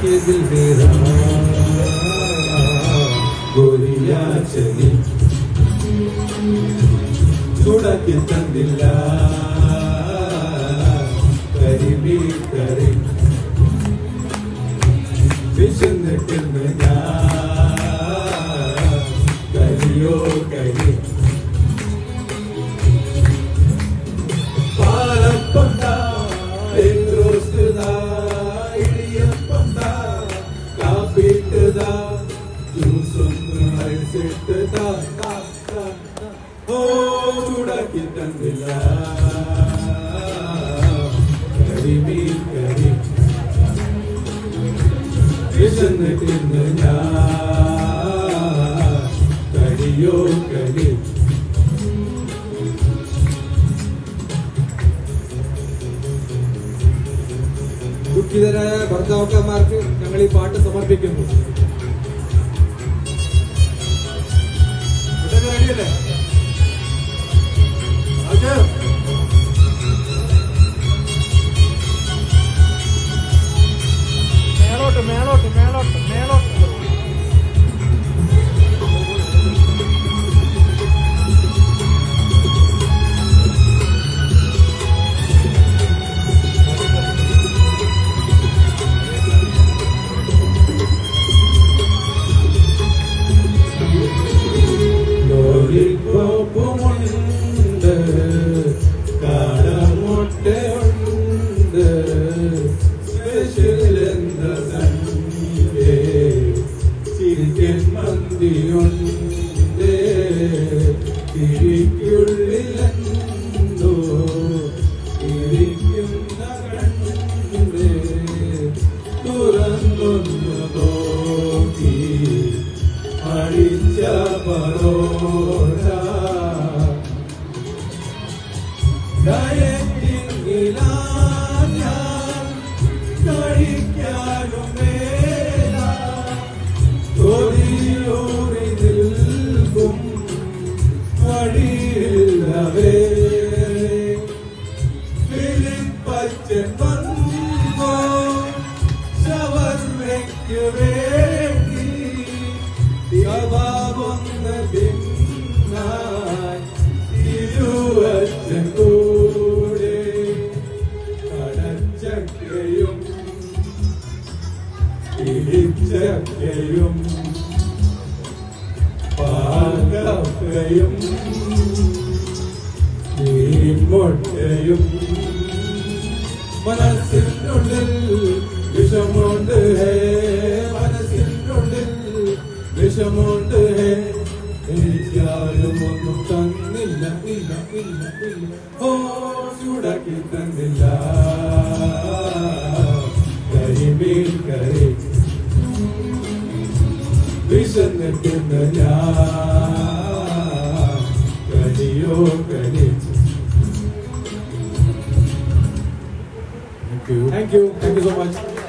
के दिल मेरा गोरिया चली छुड़ा के तंदिല്ല കരിമീ കരി വിശന്നിട്ടിരുന്ന ഞാൻ കരിയോ കരി പാലപ്പന്താ ഇടിയപ്പന്താ കാപ്പിട്ടതാ ജ്യൂസൊന്ന് അഴിച്ചിട്ടതാ ഓ ചൂടാക്കി തന്നില്ല കരിമീ കരി വിശന്നിട്ടിരുന്ന ഞാൻ കരിയോ കരി ദുഃഖിതരായ ഭർത്താക്കന്മാർക്ക് ഞങ്ങൾ ഈ പാട്ട് സമർപ്പിക്കുന്നു. റെഡിയല്ലേ? മേലോട്ട് മേലോട്ട് മേലോട്ട് മേലോട്ട് ലോലിപ്പോപ്പുമുണ്ട് കാടമുട്ടയുണ്ട് സ്പെഷ്യൽ എന്താ സൺഡേ ചിക്കൻ മന്തിയുണ്ട് തിരിക്കുള്ളിലെന്തോ ഇരിക്കുന്ന കണ്ട് തുറന്നൊന്നു നോക്കി അടിച്ച പരോട ഡയറ്റിങ്ങിലാൻ കഴിക്കാനും മേല കൊതിയൂറി നിൽക്കും വഴിയില്ലവേ ഫിലിപ്പച്ചൻ വന്നോ ഷവർമ്മയ്ക്ക് വേണ്ടി കബാബൊന്ന് തിന്നാൻ ഇരുവച്ചൻ കൂടെ കടച്ചക്കയും ഇടിച്ചക്കയും പാൽക്കപ്പയും മീൻമുട്ടയും മനസ്സിനുള്ളിൽ വിഷമുണ്ട് ഹേ മനസ്സിനുള്ളിൽ വിഷമുണ്ട് ഹേ എനിക്കാരും ഒന്നും തന്നില്ല ഇല്ല ഇല്ല ഇല്ല ഓ ചൂടാക്കി തന്നില്ല കരിമീൻ കരി വിശന്നിട്ടുന്ന ഞാൻ കരിയോ കരി. Thank you so much.